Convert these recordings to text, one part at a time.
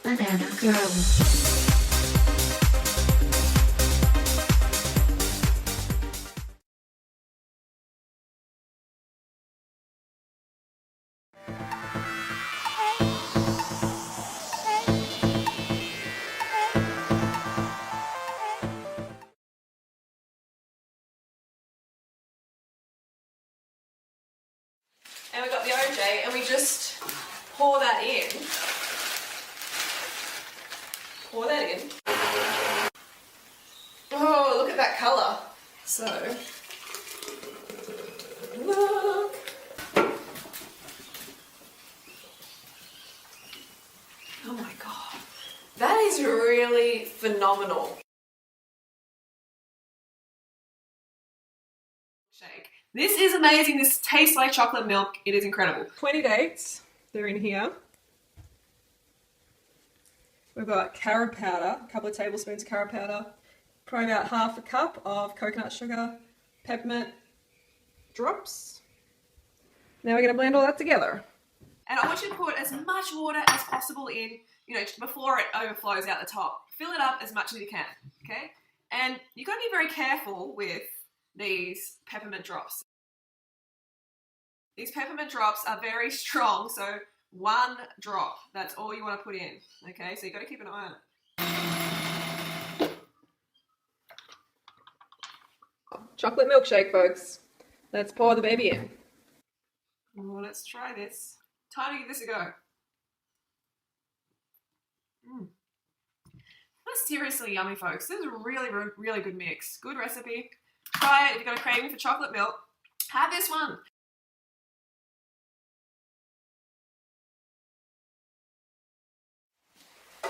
Banana Girl. And we've got the OJ, and we just pour that in. Pour that in. Oh, look at that colour. So, look. Oh my god. That is really phenomenal. Shake. This is amazing. This tastes like chocolate milk. It is incredible. 20 dates. They're in here. We've got carob powder, a couple of tablespoons of carob powder, probably about half a cup of coconut sugar, peppermint drops. Now we're going to blend all that together. And I want you to put as much water as possible in, before it overflows out the top. Fill it up as much as you can, okay? And you've got to be very careful with these peppermint drops. These peppermint drops are very strong, so 1 drop, that's all you want to put in, okay? So you've got to keep an eye on it. Chocolate milkshake, folks. Let's pour the baby in. Oh, let's try this. Time to give this a go. That's seriously yummy, folks. This is a really, really good mix. Good recipe. Try it if you've got a craving for chocolate milk. Have this one.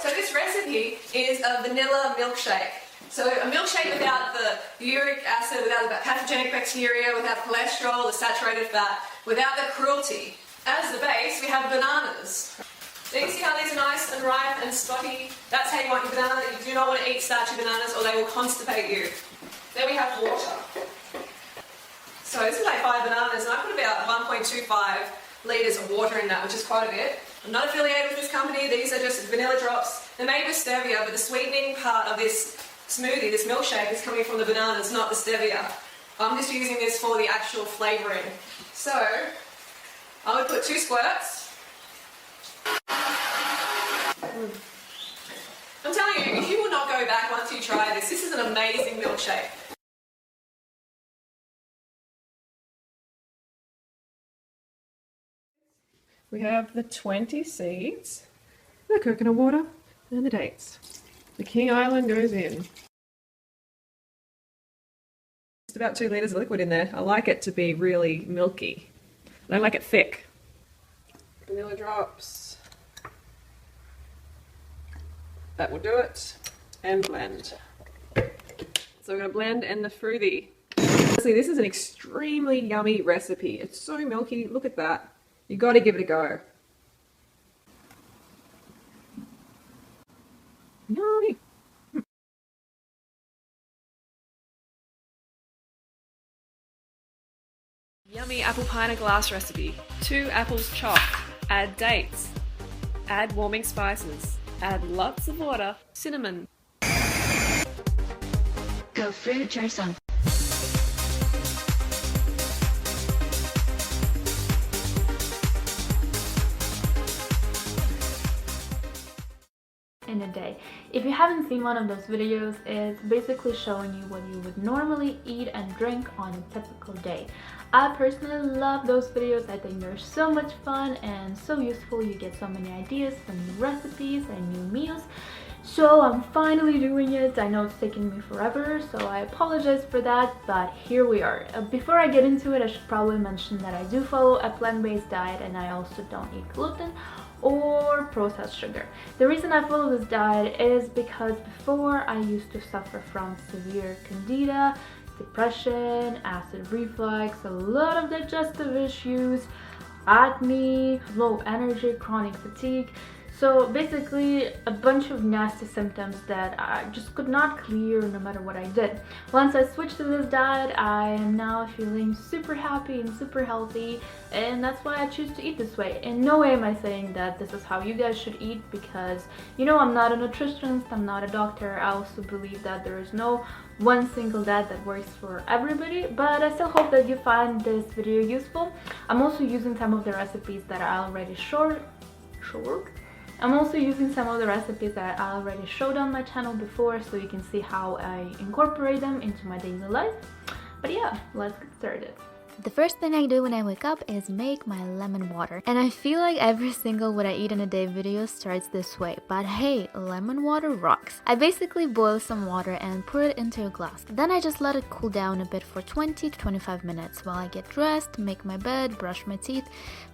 So this recipe is a vanilla milkshake. So a milkshake without the uric acid, without the pathogenic bacteria, without cholesterol, the saturated fat, without the cruelty. As the base, we have bananas. So you see how these are nice and ripe and spotty? That's how you want your banana. You do not want to eat starchy bananas or they will constipate you. Then we have water. So this is like 5 bananas, and I put about 1.25 litres of water in that, which is quite a bit. I'm not affiliated with this company. These are just vanilla drops. They're made with stevia, but the sweetening part of this smoothie, this milkshake, is coming from the bananas, not the stevia. I'm just using this for the actual flavouring. So I would put 2 squirts. I'm telling you, you will not go back once you try this. This is an amazing milkshake. We have the 20 seeds, the coconut water, and the dates. The King Island goes in. Just about 2 litres of liquid in there. I like it to be really milky. I don't like it thick. Vanilla drops. That will do it. And blend. So we're going to blend and the fruity. Honestly, this is an extremely yummy recipe. It's so milky. Look at that. You got to give it a go. Yummy. Yummy apple pie in a glass recipe. 2 apples chopped. Add dates. Add warming spices. Add lots of water. Cinnamon. Go fruit yourself. In a day. If you haven't seen one of those videos, it's basically showing you what you would normally eat and drink on a typical day. I personally love those videos. I think they're so much fun and so useful. You get so many ideas for new recipes and new meals. So I'm finally doing it. I know it's taken me forever, so I apologize for that, but here we are. Before I get into it, I should probably mention that I do follow a plant-based diet and I also don't eat gluten or processed sugar. The reason I follow this diet is because before I used to suffer from severe candida, depression, acid reflux, a lot of digestive issues, acne, low energy, chronic fatigue. So basically a bunch of nasty symptoms that I just could not clear no matter what I did. Once I switched to this diet, I am now feeling super happy and super healthy, and that's why I choose to eat this way. In no way am I saying that this is how you guys should eat, because you know, I'm not a nutritionist, I'm not a doctor. I also believe that there is no one single diet that works for everybody, but I still hope that you find this video useful. I'm also using some of the recipes that I already showed on my channel before, so you can see how I incorporate them into my daily life. But yeah, let's get started. The first thing I do when I wake up is make my lemon water. And I feel like every single what I eat in a day video starts this way. But hey, lemon water rocks. I basically boil some water and pour it into a glass. Then I just let it cool down a bit for 20 to 25 minutes while I get dressed, make my bed, brush my teeth,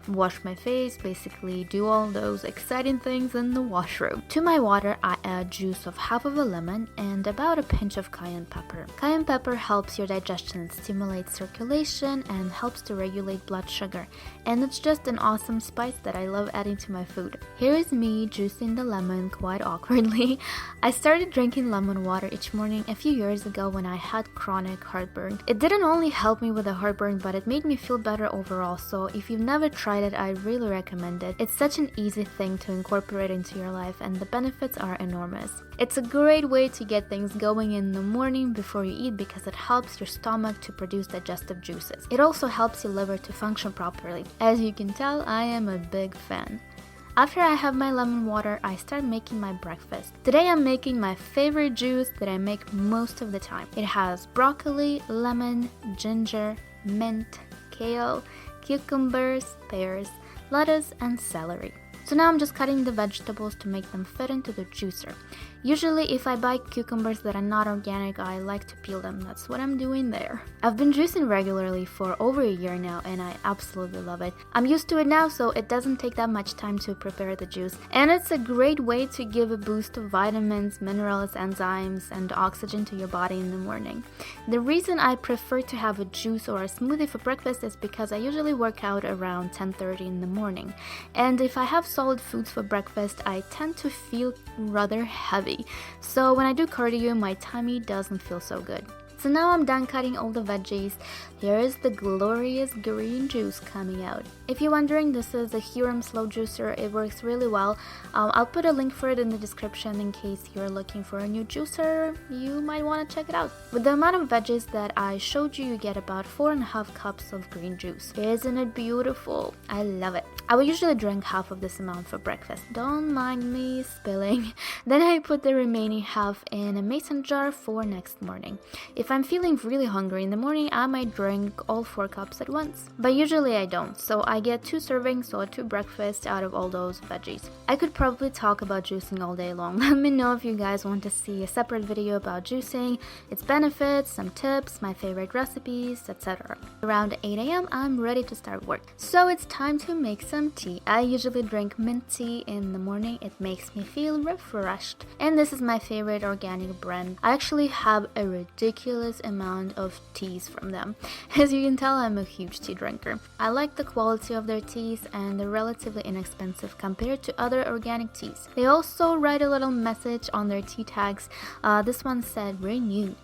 wash my face, basically do all those exciting things in the washroom. To my water, I add juice of half of a lemon and about a pinch of cayenne pepper. Cayenne pepper helps your digestion, stimulates circulation, and helps to regulate blood sugar, and it's just an awesome spice that I love adding to my food. Here is me juicing the lemon quite awkwardly. I started drinking lemon water each morning a few years ago when I had chronic heartburn. It didn't only help me with the heartburn, but it made me feel better overall, so if you've never tried it, I really recommend it. It's such an easy thing to incorporate into your life, and the benefits are enormous. It's a great way to get things going in the morning before you eat because it helps your stomach to produce digestive juices. It also helps your liver to function properly. As you can tell, I am a big fan. After I have my lemon water, I start making my breakfast. Today I'm making my favorite juice that I make most of the time. It has broccoli, lemon, ginger, mint, kale, cucumbers, pears, lettuce, and celery. So now I'm just cutting the vegetables to make them fit into the juicer. Usually if I buy cucumbers that are not organic, I like to peel them. That's what I'm doing there. I've been juicing regularly for over a year now, and I absolutely love it. I'm used to it now, so it doesn't take that much time to prepare the juice. And it's a great way to give a boost of vitamins, minerals, enzymes, and oxygen to your body in the morning. The reason I prefer to have a juice or a smoothie for breakfast is because I usually work out around 10:30 in the morning. And if I have solid foods for breakfast, I tend to feel rather heavy. So when I do cardio, my tummy doesn't feel so good. So now I'm done cutting all the veggies. Here is the glorious green juice coming out. If you're wondering, this is a Hurom slow juicer. It works really well. I'll put a link for it in the description in case you're looking for a new juicer. You might want to check it out. With the amount of veggies that I showed you, you get about 4.5 cups of green juice. Isn't it beautiful? I love it. I will usually drink half of this amount for breakfast. Don't mind me spilling. Then I put the remaining half in a mason jar for next morning. If I'm feeling really hungry in the morning, I might drink all 4 cups at once. But usually I don't, so I get 2 servings or 2 breakfasts out of all those veggies. I could probably talk about juicing all day long. Let me know if you guys want to see a separate video about juicing, its benefits, some tips, my favorite recipes, etc. Around 8 a.m. I'm ready to start work. So it's time to make some tea. I usually drink mint tea in the morning. It makes me feel refreshed. And this is my favorite organic brand. I actually have a ridiculous amount of teas from them. As you can tell, I'm a huge tea drinker. I like the quality of their teas, and they're relatively inexpensive compared to other organic teas. They also write a little message on their tea tags. This one said renew,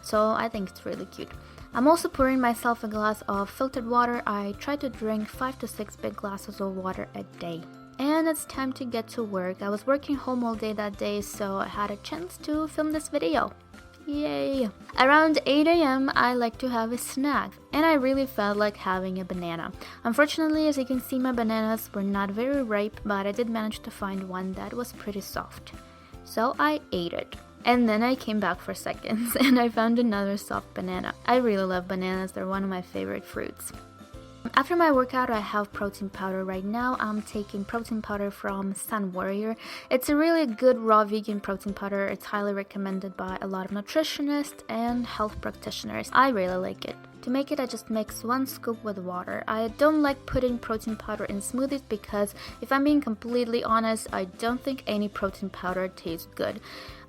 so I think it's really cute. I'm also pouring myself a glass of filtered water. I try to drink 5 to 6 big glasses of water a day. And it's time to get to work. I was working home all day that day, so I had a chance to film this video. Yay! Around 8 a.m. I like to have a snack, and I really felt like having a banana. Unfortunately, as you can see, my bananas were not very ripe, but I did manage to find one that was pretty soft. So I ate it. And then I came back for seconds and I found another soft banana. I really love bananas, they're one of my favorite fruits. After my workout, I have protein powder. Right now I'm taking protein powder from Sunwarrior. It's a really good raw vegan protein powder. It's highly recommended by a lot of nutritionists and health practitioners. I really like it. To make it, I just mix 1 scoop with water. I don't like putting protein powder in smoothies because if I'm being completely honest, I don't think any protein powder tastes good.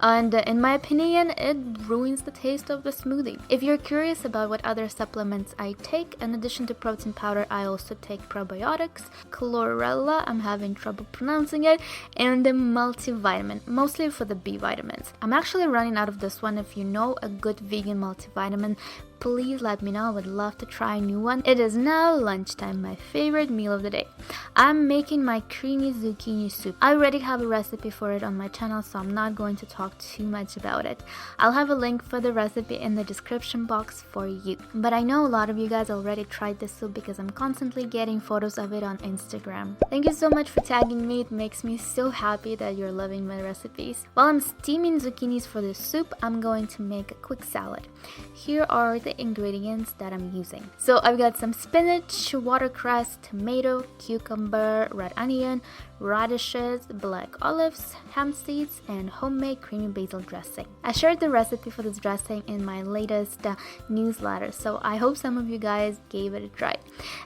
And in my opinion, it ruins the taste of the smoothie. If you're curious about what other supplements I take, in addition to protein powder, I also take probiotics, Chlorella, I'm having trouble pronouncing it, and the multivitamin, mostly for the B vitamins. I'm actually running out of this one. If you know a good vegan multivitamin, please let me know. I would love to try a new one. It is now lunchtime, my favorite meal of the day. I'm making my creamy zucchini soup. I already have a recipe for it on my channel, so I'm not going to talk too much about it. I'll have a link for the recipe in the description box for you. But I know a lot of you guys already tried this soup because I'm constantly getting photos of it on Instagram. Thank you so much for tagging me. It makes me so happy that you're loving my recipes. While I'm steaming zucchinis for the soup, I'm going to make a quick salad. Here are the ingredients that I'm using. So I've got some spinach, watercress, tomato, cucumber, red onion, radishes, black olives, hemp seeds, and homemade creamy basil dressing. I shared the recipe for this dressing in my latest newsletter, so I hope some of you guys gave it a try.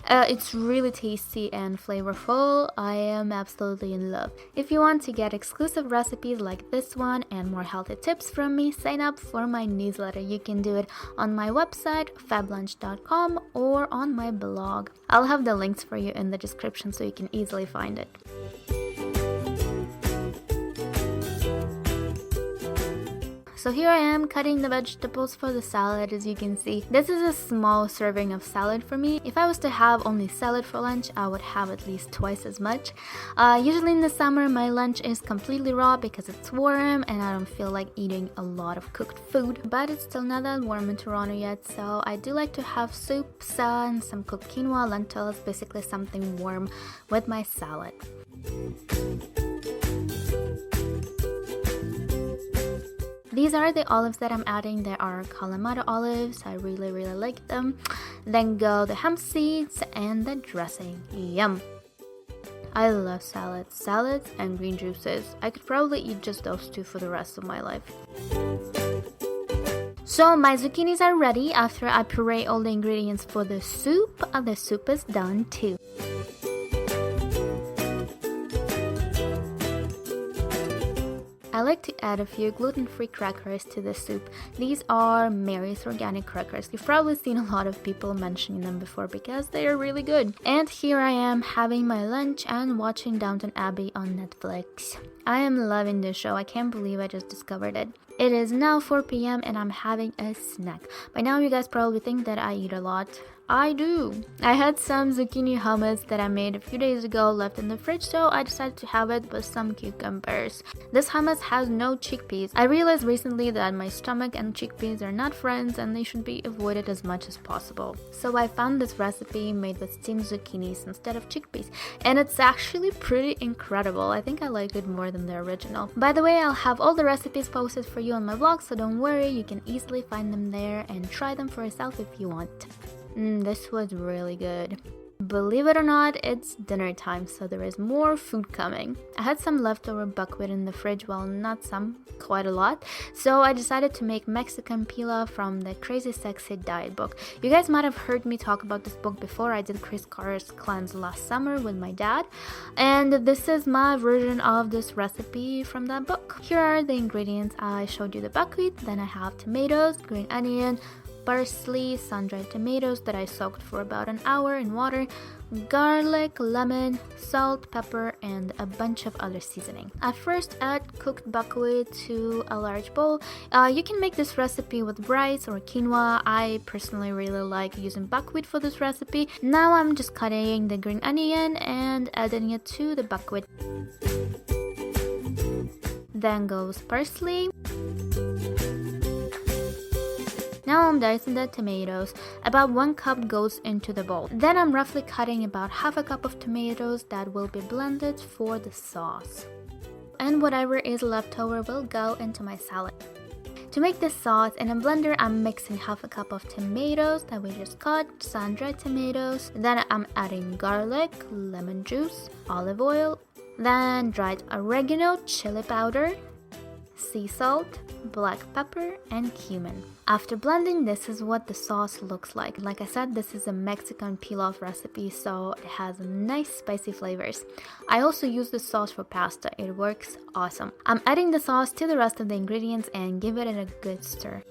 It's really tasty and flavorful. I am absolutely in love. If you want to get exclusive recipes like this one and more healthy tips from me, sign up for my newsletter. You can do it on my website, fablunch.com, or on my blog. I'll have the links for you in the description so you can easily find it. So here I am cutting the vegetables for the salad. As you can see, this is a small serving of salad for me. If I was to have only salad for lunch, I would have at least twice as much. Usually in the summer, my lunch is completely raw because it's warm and I don't feel like eating a lot of cooked food. But it's still not that warm in Toronto yet, so I do like to have soups and some cooked quinoa, lentils, basically something warm with my salad. These are the olives that I'm adding. They are Kalamata olives. I really like them. Then go the hemp seeds and the dressing. Yum! I love salads and green juices. I could probably eat just those two for the rest of my life. So my zucchinis are ready. After I puree all the ingredients for the soup is done too. I like to add a few gluten-free crackers to the soup. These are Mary's organic crackers. You've probably seen a lot of people mentioning them before because they are really good. And here I am having my lunch and watching Downton Abbey on Netflix. I am loving this show. I can't believe I just discovered it. It is now 4 p.m. and I'm having a snack. By now you guys probably think that I eat a lot. I do. I had some zucchini hummus that I made a few days ago left in the fridge, so I decided to have it with some cucumbers. This hummus has no chickpeas. I realized recently that my stomach and chickpeas are not friends and they should be avoided as much as possible. So I found this recipe made with steamed zucchinis instead of chickpeas, and it's actually pretty incredible. I think I like it more than the original. By the way, I'll have all the recipes posted for you on my blog, so don't worry, you can easily find them there and try them for yourself if you want. This was really good. Believe it or not, it's dinner time, so there is more food coming. I had some leftover buckwheat in the fridge, well, not some, quite a lot. So I decided to make Mexican pilaf from the Crazy Sexy Diet book. You guys might have heard me talk about this book before. I did Chris Carr's cleanse last summer with my dad. And this is my version of this recipe from that book. Here are the ingredients. I showed you the buckwheat, then I have tomatoes, green onion, parsley, sun-dried tomatoes that I soaked for about an hour in water, garlic, lemon, salt, pepper, and a bunch of other seasoning. I first add cooked buckwheat to a large bowl. You can make this recipe with rice or quinoa. I personally really like using buckwheat for this recipe. Now I'm just cutting the green onion and adding it to the buckwheat. Then goes parsley. Now I'm dicing the tomatoes. About 1 cup goes into the bowl. Then I'm roughly cutting about half a cup of tomatoes that will be blended for the sauce. And whatever is left over will go into my salad. To make this sauce in a blender, I'm mixing half a cup of tomatoes that we just cut, sun-dried tomatoes. Then I'm adding garlic, lemon juice, olive oil, then dried oregano, chili powder, sea salt, black pepper, and cumin. After blending, this is what the sauce looks like. Like I said, this is a Mexican pilaf recipe, so it has nice spicy flavors. I also use this sauce for pasta. It works awesome. I'm adding the sauce to the rest of the ingredients and give it a good stir.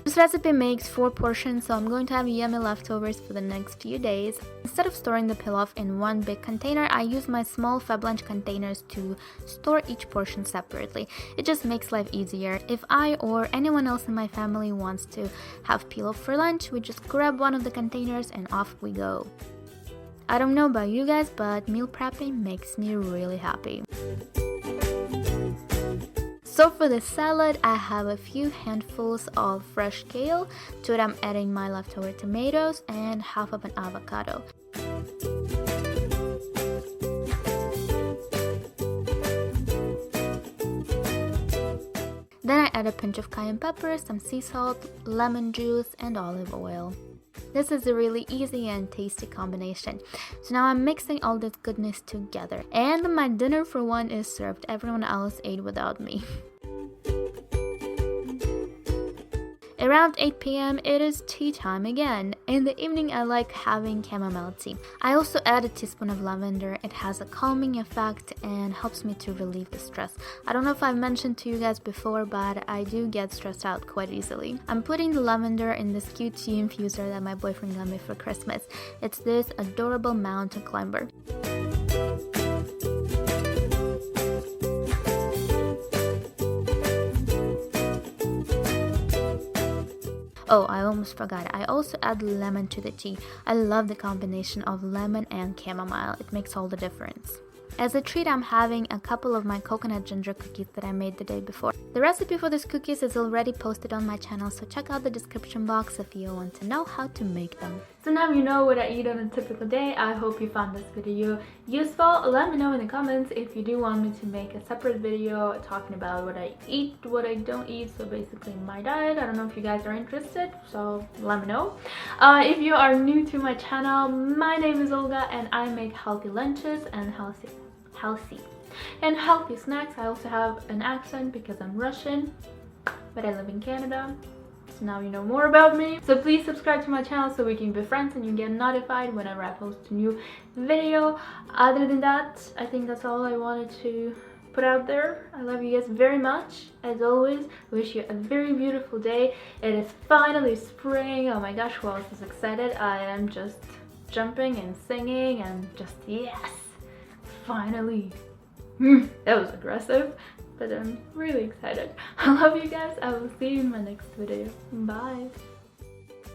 This recipe makes 4 portions, so I'm going to have yummy leftovers for the next few days. Instead of storing the pilaf in one big container, I use my small Fablunch containers to store each portion separately. It just makes life easier. If I or anyone else in my family wants to have pilaf for lunch, we just grab one of the containers and off we go. I don't know about you guys, but meal prepping makes me really happy. So for the salad, I have a few handfuls of fresh kale. To it, I'm adding my leftover tomatoes and half of an avocado. Then I add a pinch of cayenne pepper, some sea salt, lemon juice, and olive oil. This is a really easy and tasty combination. So now I'm mixing all this goodness together. And my dinner for one is served. Everyone else ate without me. Around 8 p.m. it is tea time again. In the evening I like having chamomile tea. I also add a teaspoon of lavender. It has a calming effect and helps me to relieve the stress. I don't know if I've mentioned to you guys before, but I do get stressed out quite easily. I'm putting the lavender in this cute tea infuser that my boyfriend got me for Christmas. It's this adorable mountain climber. Oh, I almost forgot. I also add lemon to the tea. I love the combination of lemon and chamomile. It makes all the difference. As a treat, I'm having a couple of my coconut ginger cookies that I made the day before. The recipe for these cookies is already posted on my channel, so check out the description box if you want to know how to make them. So now you know what I eat on a typical day. I hope you found this video useful. Let me know in the comments if you do want me to make a separate video talking about what I eat, what I don't eat, so basically my diet. I don't know if you guys are interested, so let me know. If you are new to my channel, my name is Olga and I make healthy lunches and healthy snacks. I also have an accent because I'm Russian, but I live in Canada. So now you know more about me. So please subscribe to my channel so we can be friends and you get notified whenever I post a new video. Other than that, I think that's all I wanted to put out there. I love you guys very much. As always, wish you a very beautiful day. It is finally spring. Oh my gosh, who else is excited? I am just jumping and singing and just yes, finally. That was aggressive, but I'm really excited. I love you guys. I will see you in my next video. Bye.